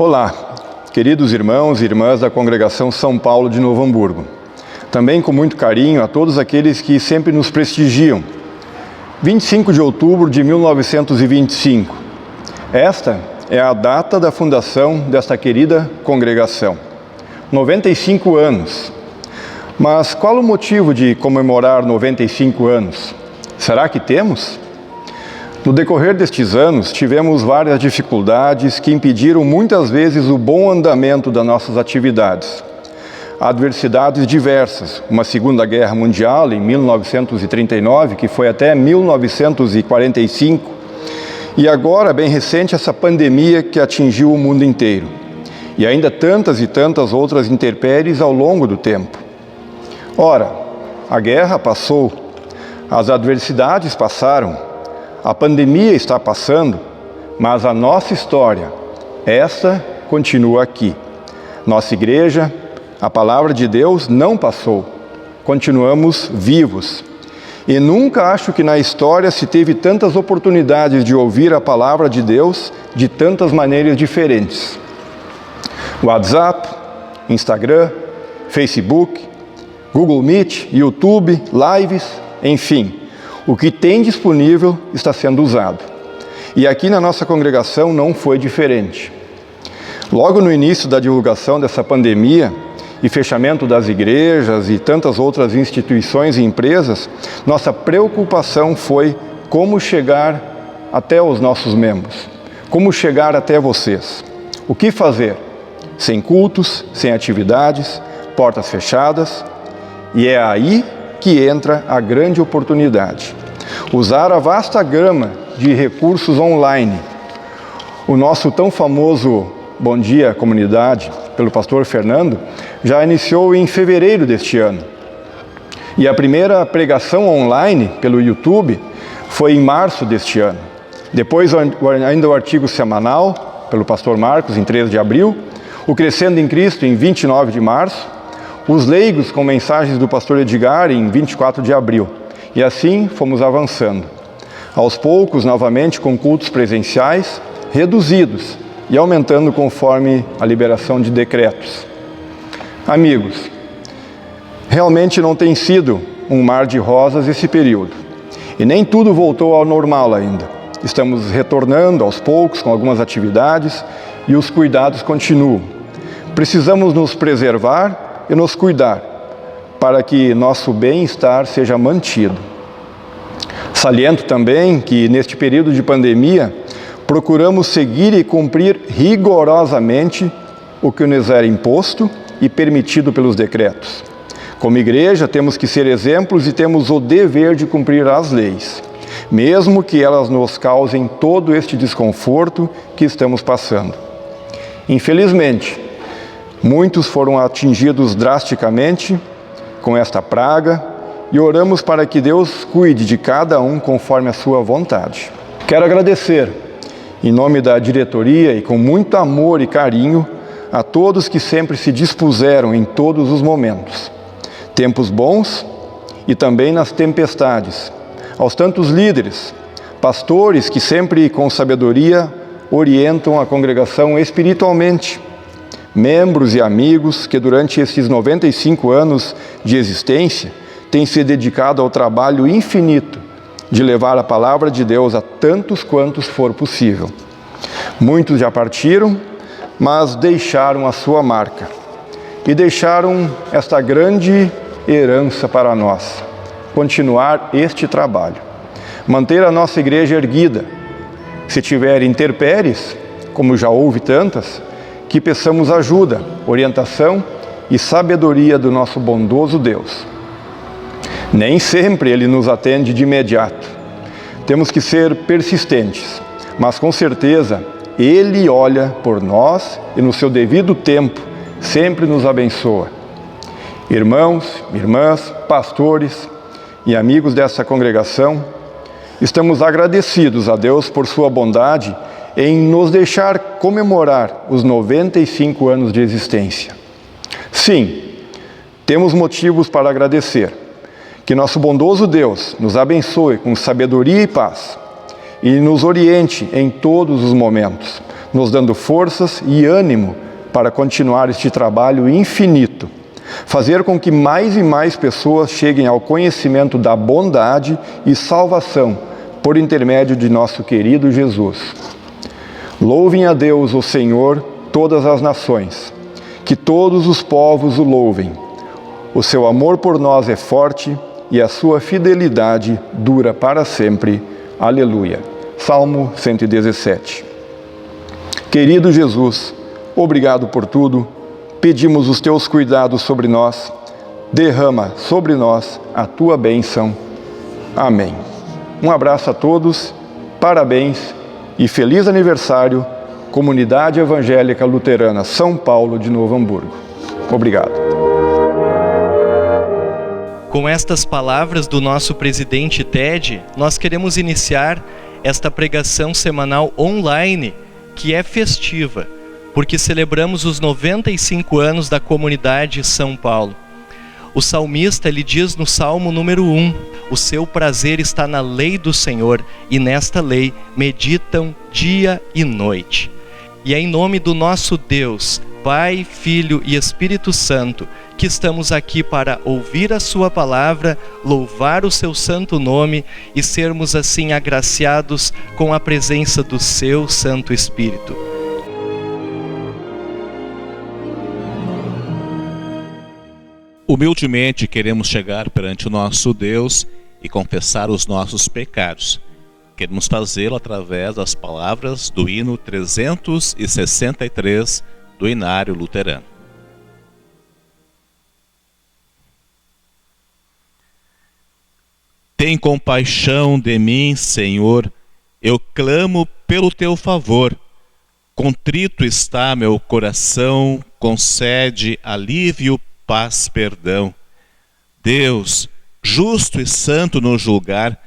Olá, queridos irmãos e irmãs da Congregação São Paulo de Novo Hamburgo. Também com muito carinho a todos aqueles que sempre nos prestigiam. 25 de outubro de 1925. Esta é a data da fundação desta querida congregação. 95 anos. Mas qual o motivo de comemorar 95 anos? Será que temos? No decorrer destes anos, tivemos várias dificuldades que impediram muitas vezes o bom andamento das nossas atividades. Adversidades diversas, uma Segunda Guerra Mundial em 1939, que foi até 1945, e agora, bem recente, essa pandemia que atingiu o mundo inteiro. E ainda tantas e tantas outras intempéries ao longo do tempo. Ora, a guerra passou, as adversidades passaram, a pandemia está passando, mas a nossa história, esta continua aqui. Nossa igreja, a palavra de Deus não passou, continuamos vivos. E nunca acho que na história se teve tantas oportunidades de ouvir a palavra de Deus de tantas maneiras diferentes. WhatsApp, Instagram, Facebook, Google Meet, YouTube, lives, enfim. O que tem disponível está sendo usado. E aqui na nossa congregação não foi diferente. Logo no início da divulgação dessa pandemia e fechamento das igrejas e tantas outras instituições e empresas, nossa preocupação foi como chegar até os nossos membros, como chegar até vocês. O que fazer? Sem cultos, sem atividades, portas fechadas, e é aí que entra a grande oportunidade. Usar a vasta gama de recursos online. O nosso tão famoso Bom Dia Comunidade, pelo pastor Fernando, já iniciou em fevereiro deste ano. E a primeira pregação online pelo YouTube foi em março deste ano. Depois ainda o artigo semanal, pelo pastor Marcos, em 13 de abril, o Crescendo em Cristo, em 29 de março, os leigos com mensagens do pastor Edgar, em 24 de abril. E assim fomos avançando. Aos poucos, novamente, com cultos presenciais, reduzidos e aumentando conforme a liberação de decretos. Amigos, realmente não tem sido um mar de rosas esse período. E nem tudo voltou ao normal ainda. Estamos retornando aos poucos com algumas atividades e os cuidados continuam. Precisamos nos preservar e nos cuidar, para que nosso bem-estar seja mantido. Saliento também que, neste período de pandemia, procuramos seguir e cumprir rigorosamente o que nos era imposto e permitido pelos decretos. Como igreja, temos que ser exemplos e temos o dever de cumprir as leis, mesmo que elas nos causem todo este desconforto que estamos passando. Infelizmente, muitos foram atingidos drasticamente com esta praga e oramos para que Deus cuide de cada um conforme a sua vontade. Quero agradecer, em nome da diretoria e com muito amor e carinho, a todos que sempre se dispuseram em todos os momentos, tempos bons e também nas tempestades, aos tantos líderes, pastores que sempre com sabedoria orientam a congregação espiritualmente, membros e amigos que durante esses 95 anos de existência têm se dedicado ao trabalho infinito de levar a palavra de Deus a tantos quantos for possível. Muitos já partiram, mas deixaram a sua marca e deixaram esta grande herança para nós, continuar este trabalho, manter a nossa igreja erguida. Se tiver intempéries, como já houve tantas, que peçamos ajuda, orientação e sabedoria do nosso bondoso Deus. Nem sempre Ele nos atende de imediato. Temos que ser persistentes, mas com certeza Ele olha por nós e no seu devido tempo sempre nos abençoa. Irmãos, irmãs, pastores e amigos dessa congregação, estamos agradecidos a Deus por sua bondade em nos deixar comemorar os 95 anos de existência. Sim, temos motivos para agradecer. Que nosso bondoso Deus nos abençoe com sabedoria e paz e nos oriente em todos os momentos, nos dando forças e ânimo para continuar este trabalho infinito. Fazer com que mais e mais pessoas cheguem ao conhecimento da bondade e salvação por intermédio de nosso querido Jesus. Louvem a Deus, o Senhor, todas as nações. Que todos os povos o louvem. O seu amor por nós é forte e a sua fidelidade dura para sempre. Aleluia. Salmo 117. Querido Jesus, obrigado por tudo. Pedimos os teus cuidados sobre nós. Derrama sobre nós a tua bênção. Amém. Um abraço a todos, parabéns e feliz aniversário, Comunidade Evangélica Luterana São Paulo de Novo Hamburgo. Obrigado. Com estas palavras do nosso presidente Ted, nós queremos iniciar esta pregação semanal online, que é festiva, porque celebramos os 95 anos da Comunidade São Paulo. O salmista, ele diz no Salmo número 1, o seu prazer está na lei do Senhor, e nesta lei meditam dia e noite. E é em nome do nosso Deus, Pai, Filho e Espírito Santo, que estamos aqui para ouvir a sua palavra, louvar o seu santo nome e sermos assim agraciados com a presença do seu Santo Espírito. Humildemente queremos chegar perante o nosso Deus e confessar os nossos pecados. Queremos fazê-lo através das palavras do hino 363 do Inário Luterano. Tem compaixão de mim, Senhor, eu clamo pelo teu favor. Contrito está meu coração, concede alívio, paz, perdão. Deus, justo e santo no julgar,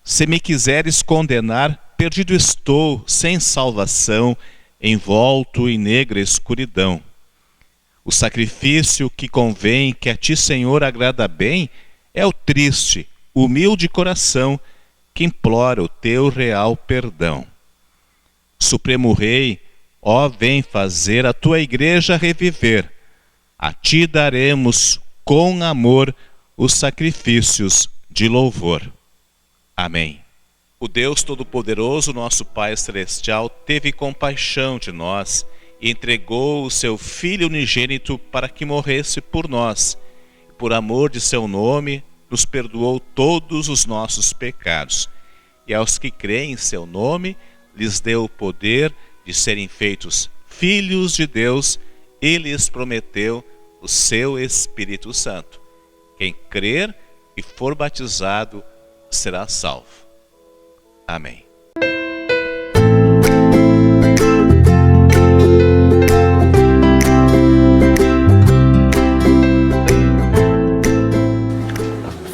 se me quiseres condenar, perdido estou, sem salvação, envolto em negra escuridão. O sacrifício que convém, que a ti, Senhor, agrada bem, é o triste, humilde coração que implora o teu real perdão. Supremo Rei, ó, vem fazer a tua igreja reviver. A ti daremos com amor os sacrifícios de louvor. Amém. O Deus Todo-Poderoso, nosso Pai Celestial, teve compaixão de nós e entregou o seu Filho unigênito para que morresse por nós. Por amor de seu nome, nos perdoou todos os nossos pecados. E aos que creem em seu nome, lhes deu o poder de serem feitos filhos de Deus e lhes prometeu o seu Espírito Santo. Quem crer e for batizado será salvo. Amém.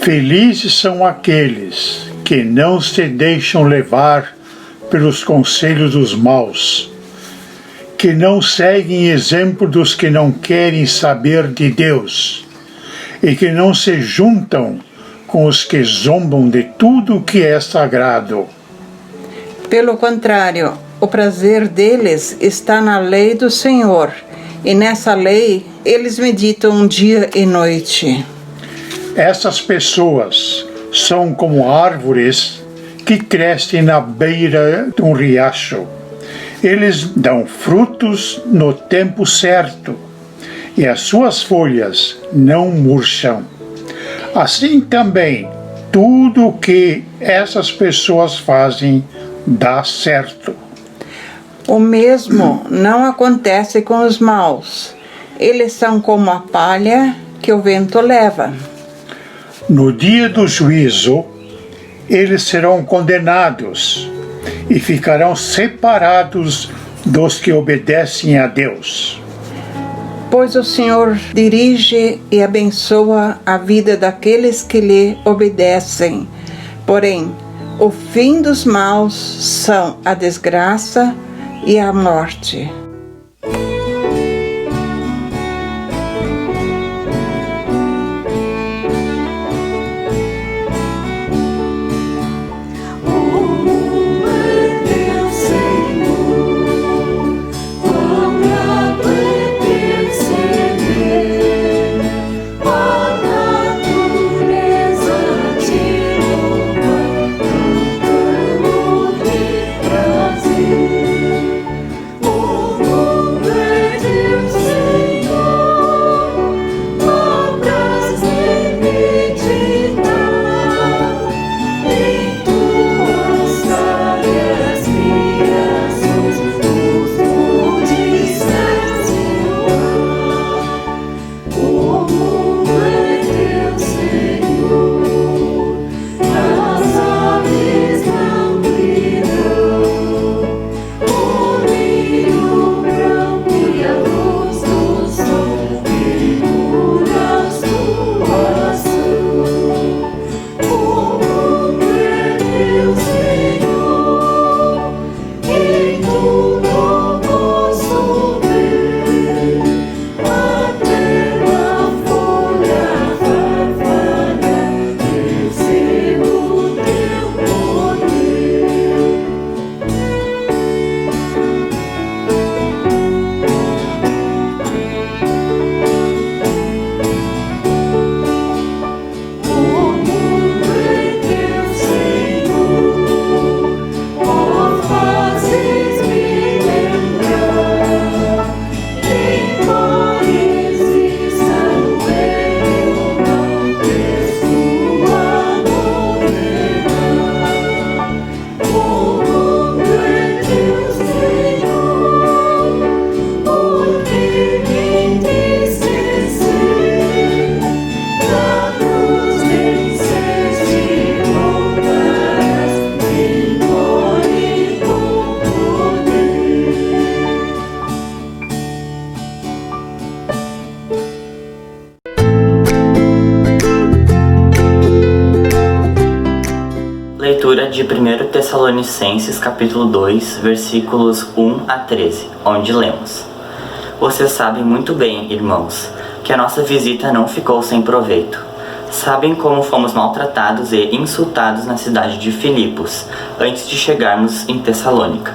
Felizes são aqueles que não se deixam levar pelos conselhos dos maus, que não seguem exemplo dos que não querem saber de Deus e que não se juntam com os que zombam de tudo o que é sagrado. Pelo contrário, o prazer deles está na lei do Senhor, e nessa lei eles meditam dia e noite. Essas pessoas são como árvores que crescem na beira de um riacho. Eles dão frutos no tempo certo, e as suas folhas não murcham. Assim também, tudo o que essas pessoas fazem dá certo. O mesmo não acontece com os maus. Eles são como a palha que o vento leva. No dia do juízo, eles serão condenados e ficarão separados dos que obedecem a Deus. Pois o Senhor dirige e abençoa a vida daqueles que lhe obedecem. Porém, o fim dos maus são a desgraça e a morte. Tessalonicenses capítulo 2, versículos 1 a 13, onde lemos: Vocês sabem muito bem, irmãos, que a nossa visita não ficou sem proveito. Sabem como fomos maltratados e insultados na cidade de Filipos, antes de chegarmos em Tessalônica.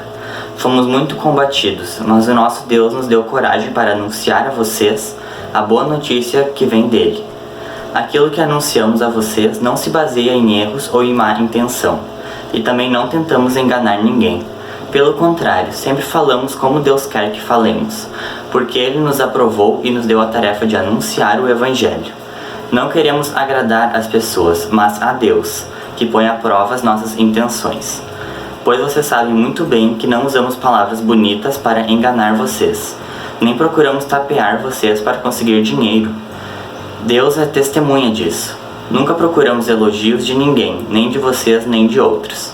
Fomos muito combatidos, mas o nosso Deus nos deu coragem para anunciar a vocês a boa notícia que vem dele. Aquilo que anunciamos a vocês não se baseia em erros ou em má intenção, e também não tentamos enganar ninguém. Pelo contrário, sempre falamos como Deus quer que falemos, porque Ele nos aprovou e nos deu a tarefa de anunciar o Evangelho. Não queremos agradar as pessoas, mas a Deus, que põe à prova as nossas intenções. Pois vocês sabem muito bem que não usamos palavras bonitas para enganar vocês, nem procuramos tapear vocês para conseguir dinheiro. Deus é testemunha disso. Nunca procuramos elogios de ninguém, nem de vocês nem de outros.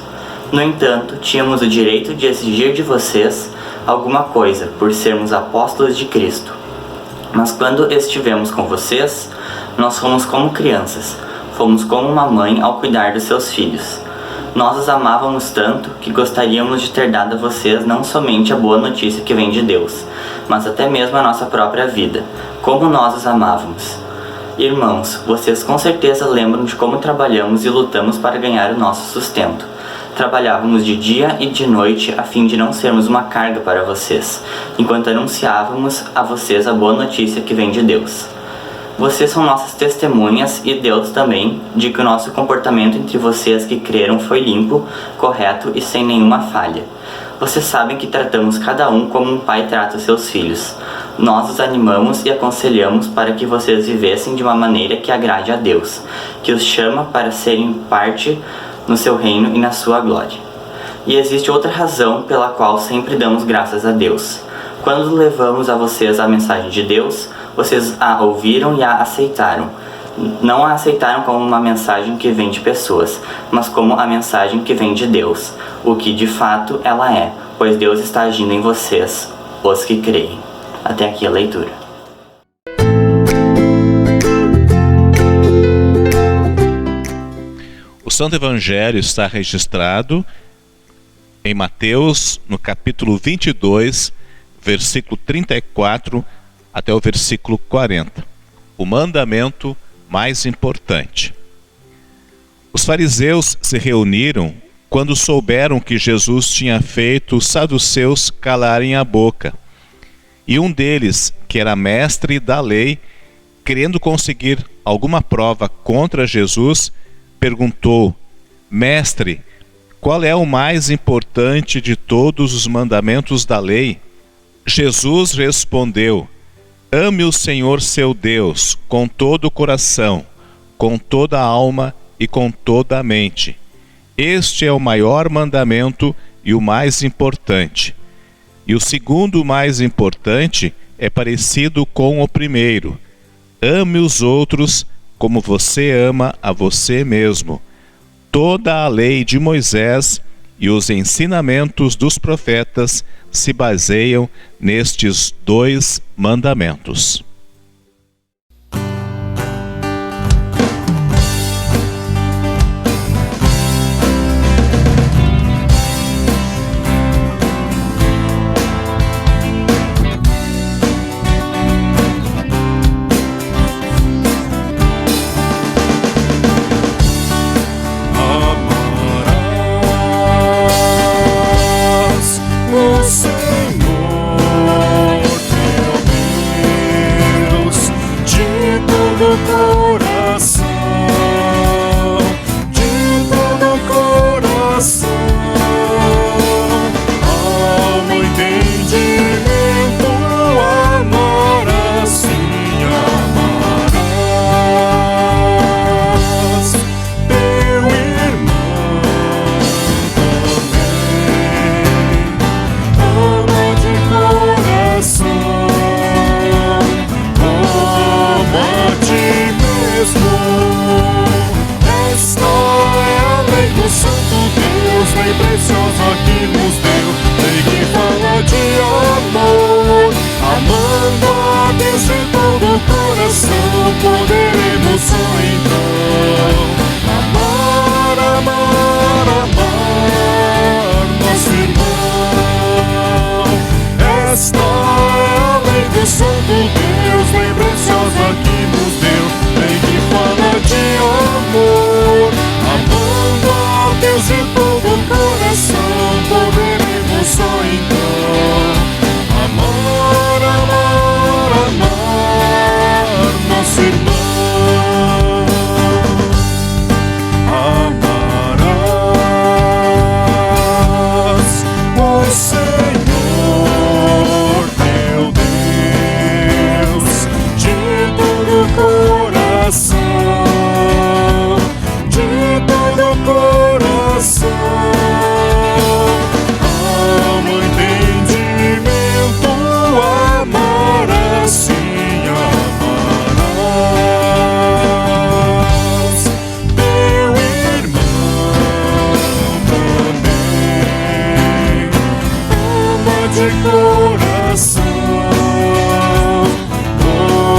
No entanto, tínhamos o direito de exigir de vocês alguma coisa por sermos apóstolos de Cristo. Mas quando estivemos com vocês, nós fomos como crianças, fomos como uma mãe ao cuidar dos seus filhos. Nós os amávamos tanto que gostaríamos de ter dado a vocês não somente a boa notícia que vem de Deus, mas até mesmo a nossa própria vida, como nós os amávamos. Irmãos, vocês com certeza lembram de como trabalhamos e lutamos para ganhar o nosso sustento. Trabalhávamos de dia e de noite a fim de não sermos uma carga para vocês, enquanto anunciávamos a vocês a boa notícia que vem de Deus. Vocês são nossas testemunhas e Deus também de que o nosso comportamento entre vocês que creram foi limpo, correto e sem nenhuma falha. Vocês sabem que tratamos cada um como um pai trata os seus filhos. Nós os animamos e aconselhamos para que vocês vivessem de uma maneira que agrade a Deus, que os chama para serem parte no seu reino e na sua glória. E existe outra razão pela qual sempre damos graças a Deus. Quando levamos a vocês a mensagem de Deus, vocês a ouviram e a aceitaram. Não a aceitaram como uma mensagem que vem de pessoas, mas como a mensagem que vem de Deus, o que de fato ela é, pois Deus está agindo em vocês, os que creem. Até aqui a leitura. O Santo Evangelho está registrado em Mateus, no capítulo 22, versículo 34 até o versículo 40. O mandamento mais importante. Os fariseus se reuniram quando souberam que Jesus tinha feito os saduceus calarem a boca. E um deles, que era mestre da lei, querendo conseguir alguma prova contra Jesus, perguntou: Mestre, qual é o mais importante de todos os mandamentos da lei? Jesus respondeu: Ame o Senhor seu Deus com todo o coração, com toda a alma e com toda a mente. Este é o maior mandamento e o mais importante. E o segundo mais importante é parecido com o primeiro: ame os outros como você ama a você mesmo. Toda a lei de Moisés e os ensinamentos dos profetas se baseiam nestes dois mandamentos. só então amar, amar, amar. de coração, como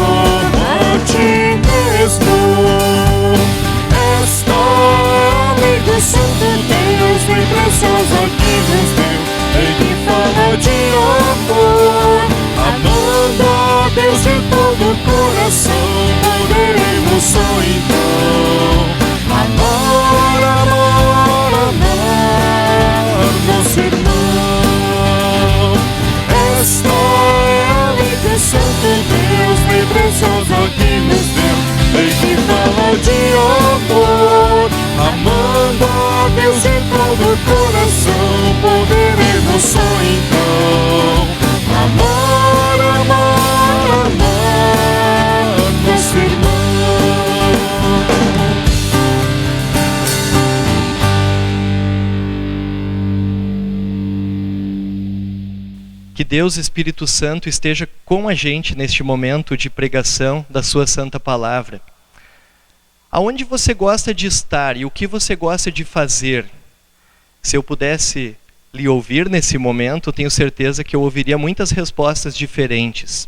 a ti mesmo. Esta lei do Santo Deus, bem preciosa que nos deu, em que fala de amor, amando a Deus de todo o coração, poderemos só então amar, amar, amar nosso irmão. Esta é a lei do Santo Deus, bem preciosa que nos deu, em que fala de amor, amando a Deus de todo o coração, poderemos só então amar, amar, amar nosso irmão. Que Deus, Espírito Santo, esteja com a gente neste momento de pregação da sua santa palavra. Aonde você gosta de estar e o que você gosta de fazer? Se eu pudesse lhe ouvir nesse momento, tenho certeza que eu ouviria muitas respostas diferentes.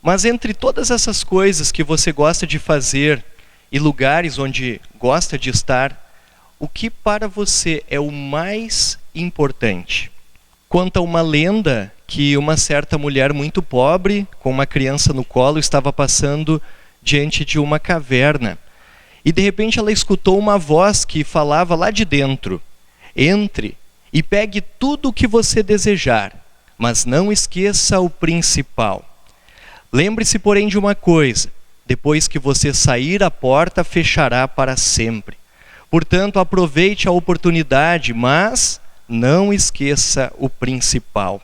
Mas entre todas essas coisas que você gosta de fazer e lugares onde gosta de estar, o que para você é o mais importante? Conta uma lenda que uma certa mulher muito pobre, com uma criança no colo, estava passando diante de uma caverna. E de repente ela escutou uma voz que falava lá de dentro: entre e pegue tudo o que você desejar, mas não esqueça o principal. Lembre-se, porém, de uma coisa: depois que você sair, a porta fechará para sempre. Portanto, aproveite a oportunidade, mas não esqueça o principal.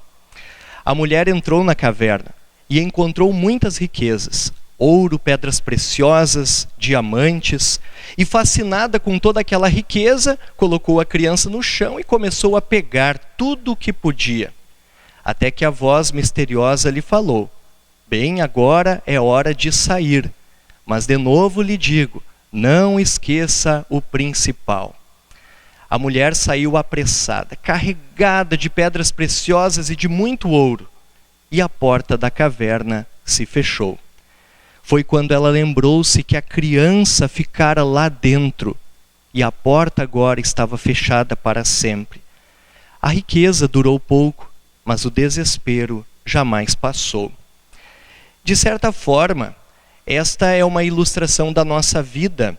A mulher entrou na caverna e encontrou muitas riquezas: ouro, pedras preciosas, diamantes, e fascinada com toda aquela riqueza, colocou a criança no chão e começou a pegar tudo o que podia. Até que a voz misteriosa lhe falou: bem, agora é hora de sair, mas de novo lhe digo, não esqueça o principal. A mulher saiu apressada, carregada de pedras preciosas e de muito ouro, e a porta da caverna se fechou. Foi quando ela lembrou-se que a criança ficara lá dentro, e a porta agora estava fechada para sempre. A riqueza durou pouco, mas o desespero jamais passou. De certa forma, esta é uma ilustração da nossa vida.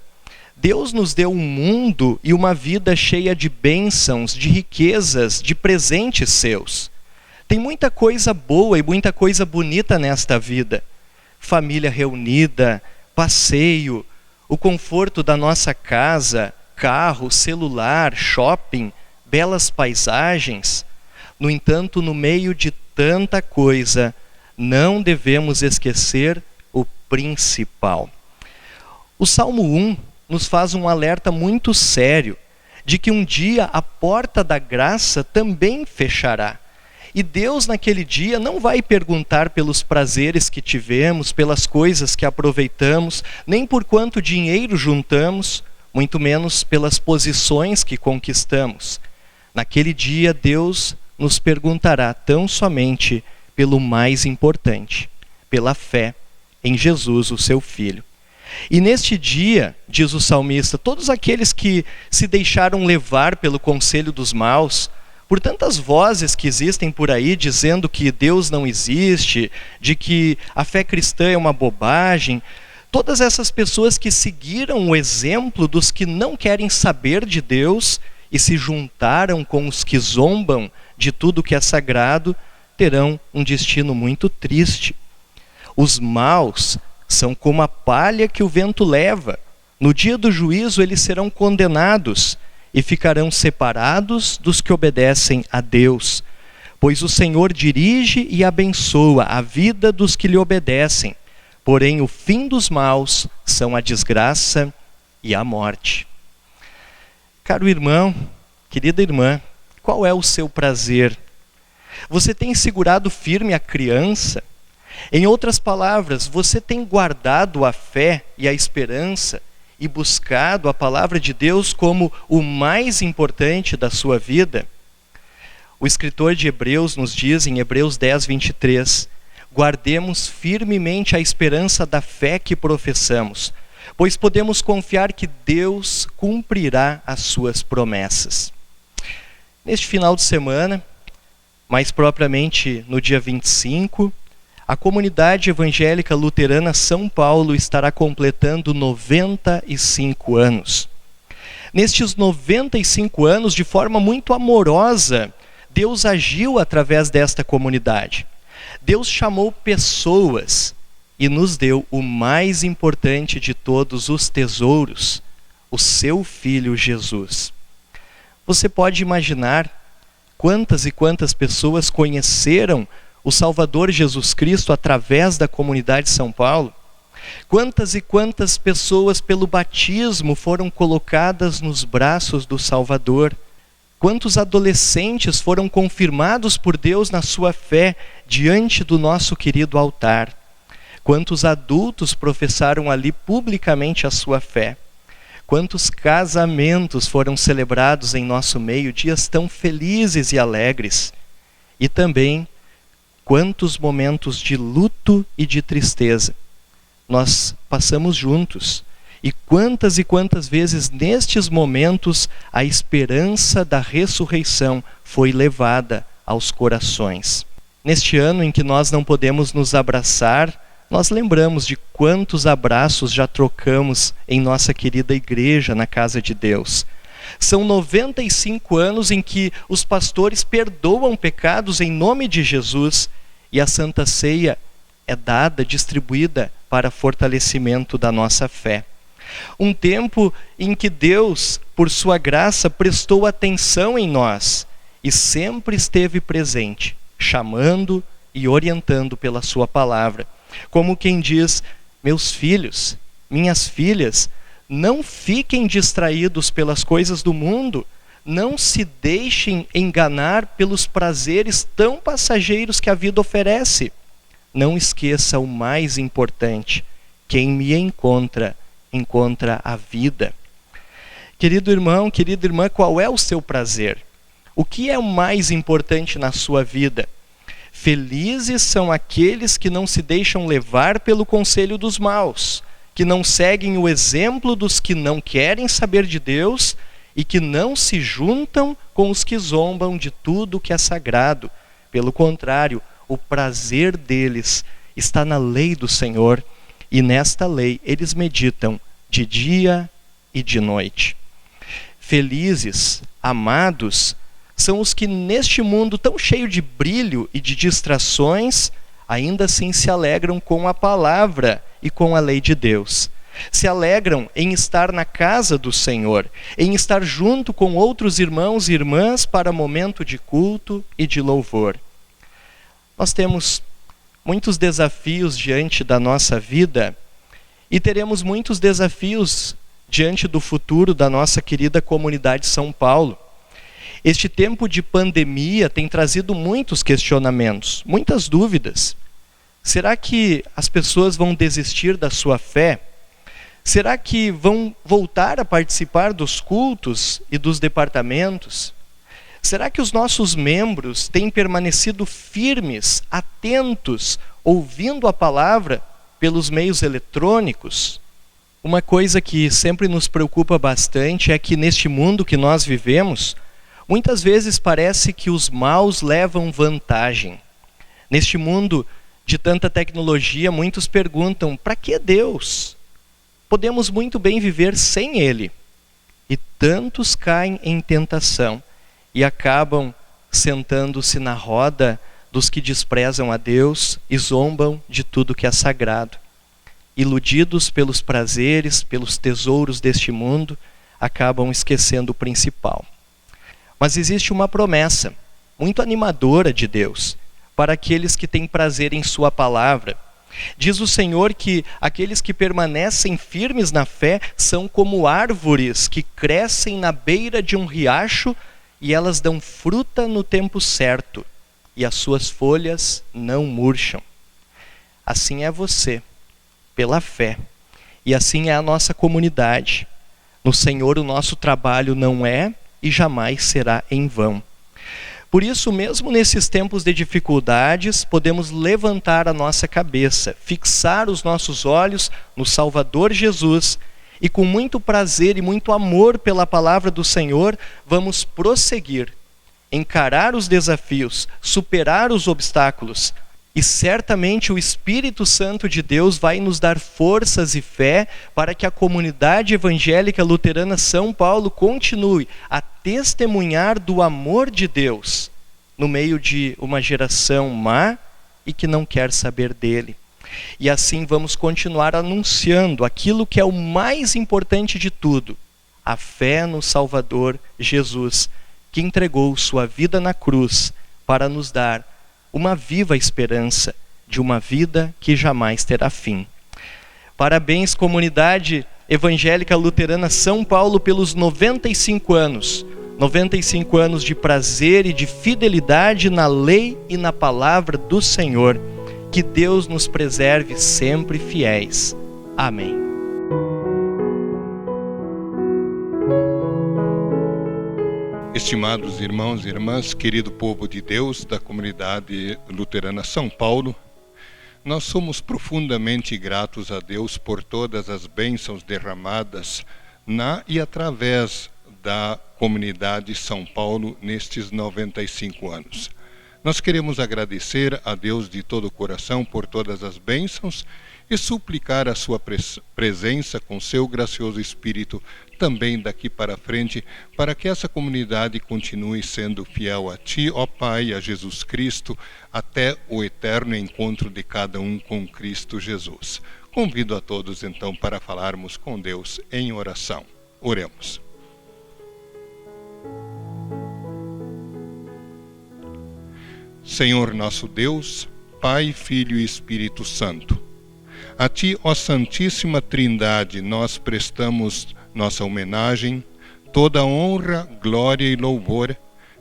Deus nos deu um mundo e uma vida cheia de bênçãos, de riquezas, de presentes seus. Tem muita coisa boa e muita coisa bonita nesta vida. Família reunida, passeio, o conforto da nossa casa, carro, celular, shopping, belas paisagens. No entanto, no meio de tanta coisa, não devemos esquecer o principal. O Salmo 1 nos faz um alerta muito sério de que um dia a porta da graça também fechará. E Deus naquele dia não vai perguntar pelos prazeres que tivemos, pelas coisas que aproveitamos, nem por quanto dinheiro juntamos, muito menos pelas posições que conquistamos. Naquele dia Deus nos perguntará tão somente pelo mais importante, pela fé em Jesus, o seu Filho. E neste dia, diz o salmista, todos aqueles que se deixaram levar pelo conselho dos maus, por tantas vozes que existem por aí dizendo que Deus não existe, de que a fé cristã é uma bobagem, todas essas pessoas que seguiram o exemplo dos que não querem saber de Deus e se juntaram com os que zombam de tudo que é sagrado, terão um destino muito triste. Os maus são como a palha que o vento leva. No dia do juízo eles serão condenados e ficarão separados dos que obedecem a Deus, pois o Senhor dirige e abençoa a vida dos que lhe obedecem. Porém, o fim dos maus são a desgraça e a morte. Caro irmão, querida irmã, qual é o seu prazer? Você tem segurado firme a criança? Em outras palavras, você tem guardado a fé e a esperança e buscado a palavra de Deus como o mais importante da sua vida? O escritor de Hebreus nos diz em Hebreus 10, 23, guardemos firmemente a esperança da fé que professamos, pois podemos confiar que Deus cumprirá as suas promessas. Neste final de semana, mais propriamente no dia 25, a comunidade evangélica luterana São Paulo estará completando 95 anos. Nestes 95 anos, de forma muito amorosa, Deus agiu através desta comunidade. Deus chamou pessoas e nos deu o mais importante de todos os tesouros, o seu Filho Jesus. Você pode imaginar quantas e quantas pessoas conheceram o Salvador Jesus Cristo através da comunidade de São Paulo? Quantas e quantas pessoas pelo batismo foram colocadas nos braços do Salvador? Quantos adolescentes foram confirmados por Deus na sua fé diante do nosso querido altar? Quantos adultos professaram ali publicamente a sua fé? Quantos casamentos foram celebrados em nosso meio, dias tão felizes e alegres? E também, quantos momentos de luto e de tristeza nós passamos juntos. E quantas vezes nestes momentos a esperança da ressurreição foi levada aos corações. Neste ano em que nós não podemos nos abraçar, nós lembramos de quantos abraços já trocamos em nossa querida igreja na casa de Deus. São 95 anos em que os pastores perdoam pecados em nome de Jesus e a Santa Ceia é dada, distribuída para fortalecimento da nossa fé. Um tempo em que Deus, por sua graça, prestou atenção em nós e sempre esteve presente, chamando e orientando pela sua palavra. Como quem diz, meus filhos, minhas filhas, não fiquem distraídos pelas coisas do mundo, não se deixem enganar pelos prazeres tão passageiros que a vida oferece. Não esqueça o mais importante: quem me encontra, encontra a vida. Querido irmão, querida irmã, qual é o seu prazer? O que é o mais importante na sua vida? Felizes são aqueles que não se deixam levar pelo conselho dos maus, que não seguem o exemplo dos que não querem saber de Deus e que não se juntam com os que zombam de tudo que é sagrado. Pelo contrário, o prazer deles está na lei do Senhor, e nesta lei eles meditam de dia e de noite. Felizes, amados, são os que neste mundo tão cheio de brilho e de distrações, ainda assim se alegram com a palavra e com a lei de Deus. Se alegram em estar na casa do Senhor, em estar junto com outros irmãos e irmãs para momento de culto e de louvor. Nós temos muitos desafios diante da nossa vida e teremos muitos desafios diante do futuro da nossa querida comunidade São Paulo. Este tempo de pandemia tem trazido muitos questionamentos, muitas dúvidas. Será que as pessoas vão desistir da sua fé? Será que vão voltar a participar dos cultos e dos departamentos? Será que os nossos membros têm permanecido firmes, atentos, ouvindo a palavra pelos meios eletrônicos? Uma coisa que sempre nos preocupa bastante é que neste mundo que nós vivemos, muitas vezes parece que os maus levam vantagem. Neste mundo de tanta tecnologia, muitos perguntam, para que Deus? Podemos muito bem viver sem Ele. E tantos caem em tentação e acabam sentando-se na roda dos que desprezam a Deus e zombam de tudo que é sagrado. Iludidos pelos prazeres, pelos tesouros deste mundo, acabam esquecendo o principal. Mas existe uma promessa muito animadora de Deus para aqueles que têm prazer em sua palavra. Diz o Senhor que aqueles que permanecem firmes na fé são como árvores que crescem na beira de um riacho e elas dão fruta no tempo certo e as suas folhas não murcham. Assim é você, pela fé, e assim é a nossa comunidade. No Senhor o nosso trabalho não é e jamais será em vão. Por isso, mesmo nesses tempos de dificuldades, podemos levantar a nossa cabeça, fixar os nossos olhos no Salvador Jesus e, com muito prazer e muito amor pela palavra do Senhor, vamos prosseguir, encarar os desafios, superar os obstáculos. E certamente o Espírito Santo de Deus vai nos dar forças e fé para que a comunidade evangélica luterana São Paulo continue a testemunhar do amor de Deus no meio de uma geração má e que não quer saber dele. E assim vamos continuar anunciando aquilo que é o mais importante de tudo, a fé no Salvador Jesus, que entregou sua vida na cruz para nos dar uma viva esperança de uma vida que jamais terá fim. Parabéns, comunidade evangélica luterana São Paulo, pelos 95 anos. 95 anos de prazer e de fidelidade na lei e na palavra do Senhor. Que Deus nos preserve sempre fiéis. Amém. Estimados irmãos e irmãs, querido povo de Deus da comunidade luterana São Paulo, nós somos profundamente gratos a Deus por todas as bênçãos derramadas na e através da comunidade São Paulo nestes 95 anos. Nós queremos agradecer a Deus de todo o coração por todas as bênçãos e suplicar a sua presença com seu gracioso Espírito também daqui para frente, para que essa comunidade continue sendo fiel a Ti, ó Pai, a Jesus Cristo, até o eterno encontro de cada um com Cristo Jesus. Convido a todos então para falarmos com Deus em oração. Oremos. Senhor nosso Deus, Pai, Filho e Espírito Santo, a Ti, ó Santíssima Trindade, nós prestamos nossa homenagem, toda honra, glória e louvor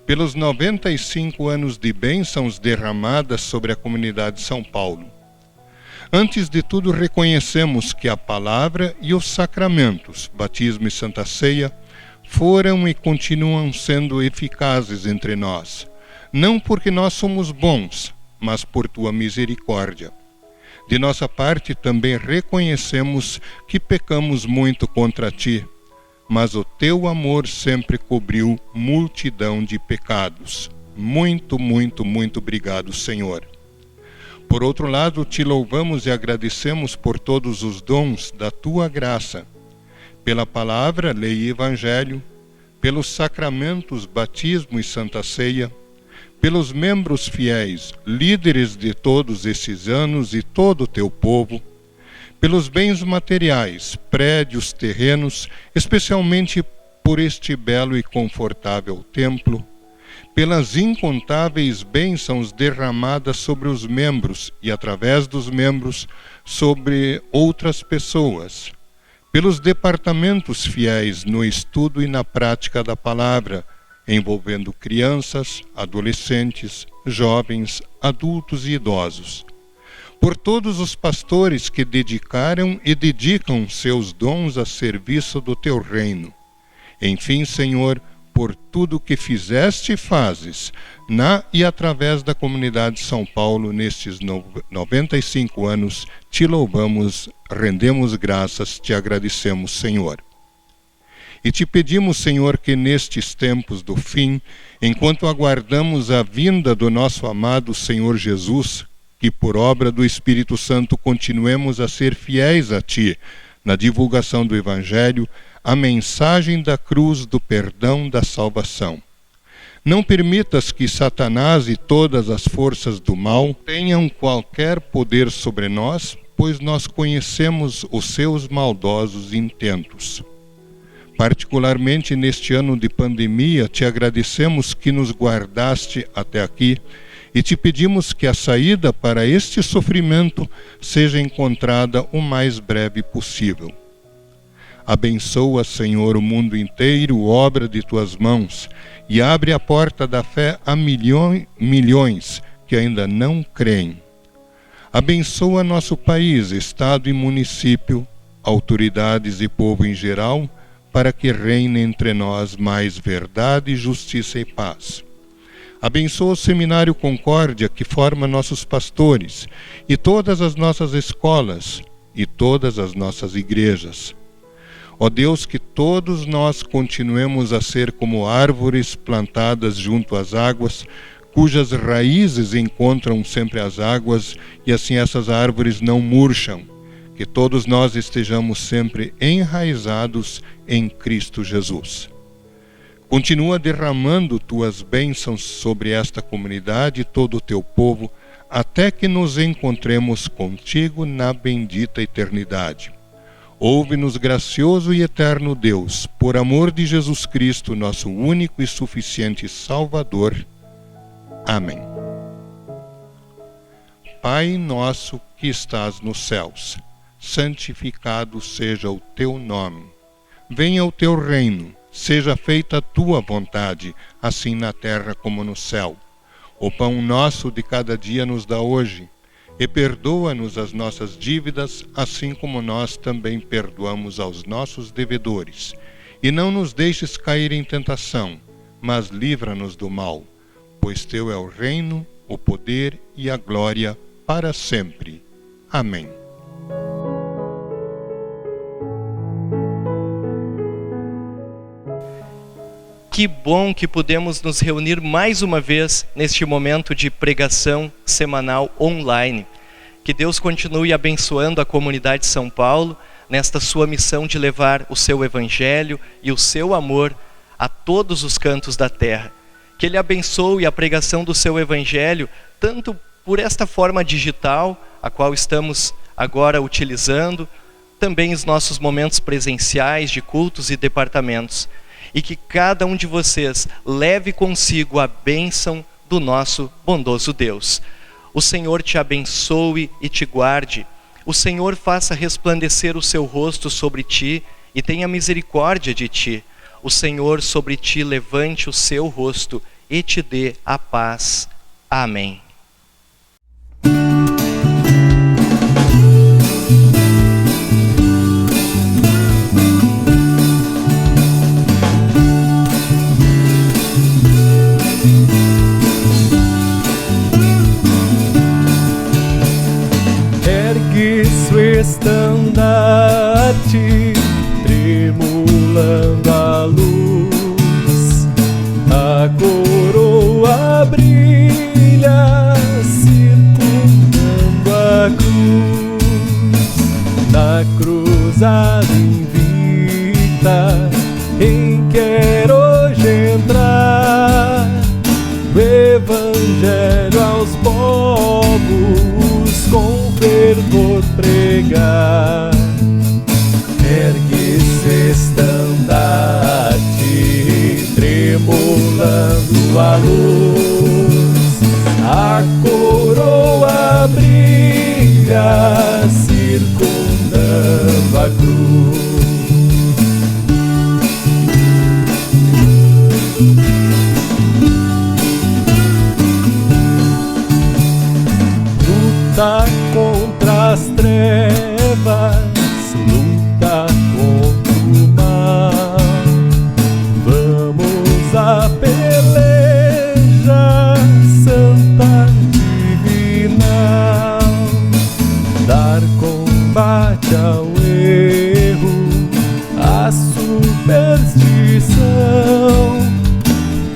pelos 95 anos de bênçãos derramadas sobre a comunidade São Paulo. Antes de tudo, reconhecemos que a palavra e os sacramentos, batismo e santa ceia, foram e continuam sendo eficazes entre nós, não porque nós somos bons, mas por Tua misericórdia. De nossa parte, também reconhecemos que pecamos muito contra Ti, mas o Teu amor sempre cobriu multidão de pecados. Muito, muito, muito obrigado, Senhor. Por outro lado, Te louvamos e agradecemos por todos os dons da Tua graça, pela palavra, lei e evangelho, pelos sacramentos, batismo e santa ceia, pelos membros fiéis, líderes de todos esses anos e todo o Teu povo, pelos bens materiais, prédios, terrenos, especialmente por este belo e confortável templo, pelas incontáveis bênçãos derramadas sobre os membros e, através dos membros, sobre outras pessoas, pelos departamentos fiéis no estudo e na prática da palavra, envolvendo crianças, adolescentes, jovens, adultos e idosos. Por todos os pastores que dedicaram e dedicam seus dons a serviço do Teu reino. Enfim, Senhor, por tudo que fizeste e fazes, na e através da comunidade São Paulo, nestes 95 anos, Te louvamos, rendemos graças, Te agradecemos, Senhor. E Te pedimos, Senhor, que nestes tempos do fim, enquanto aguardamos a vinda do nosso amado Senhor Jesus, que por obra do Espírito Santo continuemos a ser fiéis a Ti, na divulgação do Evangelho, a mensagem da cruz, do perdão, da salvação. Não permitas que Satanás e todas as forças do mal tenham qualquer poder sobre nós, pois nós conhecemos os seus maldosos intentos. Particularmente neste ano de pandemia, Te agradecemos que nos guardaste até aqui e Te pedimos que a saída para este sofrimento seja encontrada o mais breve possível. Abençoa, Senhor, o mundo inteiro, obra de Tuas mãos, e abre a porta da fé a milhões que ainda não creem. Abençoa nosso país, estado e município, autoridades e povo em geral, para que reine entre nós mais verdade, justiça e paz. Abençoa o Seminário Concórdia, que forma nossos pastores, e todas as nossas escolas, e todas as nossas igrejas. Ó Deus, que todos nós continuemos a ser como árvores plantadas junto às águas, cujas raízes encontram sempre as águas, e assim essas árvores não murcham. Que todos nós estejamos sempre enraizados em Cristo Jesus. Continua derramando tuas bênçãos sobre esta comunidade e todo o teu povo, até que nos encontremos contigo na bendita eternidade. Ouve-nos, gracioso e eterno Deus, por amor de Jesus Cristo, nosso único e suficiente Salvador. Amém. Pai nosso que estás nos céus, santificado seja o teu nome. Venha o teu reino, seja feita a tua vontade, assim na terra como no céu. O pão nosso de cada dia nos dá hoje, e perdoa-nos as nossas dívidas, assim como nós também perdoamos aos nossos devedores. E não nos deixes cair em tentação, mas livra-nos do mal, pois teu é o reino, o poder e a glória para sempre. Amém. Que bom que pudemos nos reunir mais uma vez neste momento de pregação semanal online. Que Deus continue abençoando a comunidade de São Paulo nesta sua missão de levar o seu evangelho e o seu amor a todos os cantos da terra. Que Ele abençoe a pregação do seu evangelho, tanto por esta forma digital, a qual estamos agora utilizando, também os nossos momentos presenciais de cultos e departamentos. E que cada um de vocês leve consigo a bênção do nosso bondoso Deus. O Senhor te abençoe e te guarde. O Senhor faça resplandecer o seu rosto sobre ti e tenha misericórdia de ti. O Senhor sobre ti levante o seu rosto e te dê a paz. Amém. Estandarte tremulando a luz, a coroa brilha circundando a cruz, na cruzada invicta em quer hoje entrar o evangelho aos povos com fervor pregar. Ergue-se estandarte tremulando a luz, a coroa brilha circundando a cruz. Luta contra as trevas, luta contra o mal. Vamos à peleja santa divinal, dar combate ao erro, à superstição,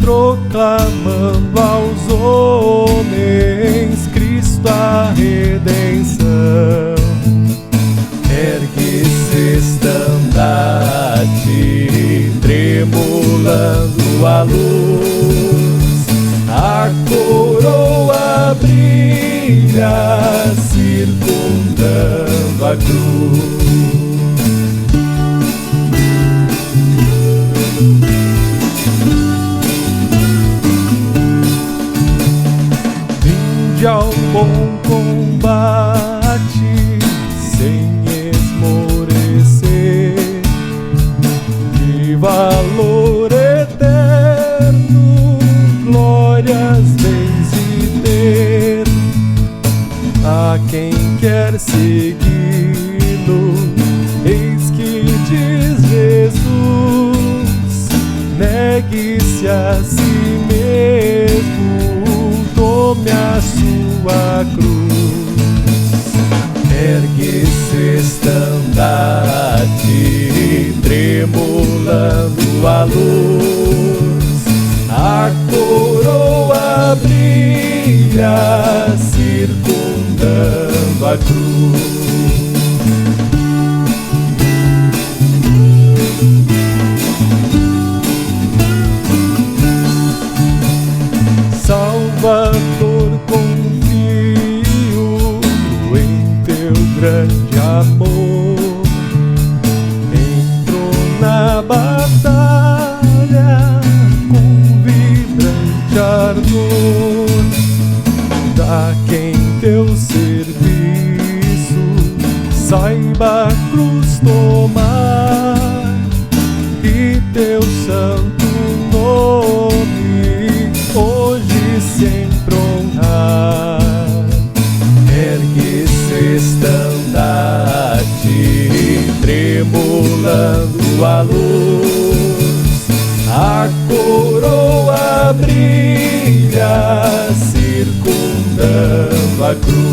proclamando aos homens Cristo a redenção. Ergue-se estandarte tremulando a luz, a coroa brilha circundando a cruz. Vinde ao bom combate sem esmorecer, de valor eterno glórias vens de ter. A quem quer segui-lo, eis que diz Jesus, negue-se a si mesmo, a cruz. Ergue-se estandarte, tremulando a luz, a coroa brilha, circundando a cruz. Salvador, confio em teu grande amor. Entro na batalha com vibrante ardor. Dá quem teu serviço saiba a cruz tomar e teu santo nome hoje sempre honrar. Ergue-se estandarte, tremulando a luz, a coroa brilha, circundando a cruz.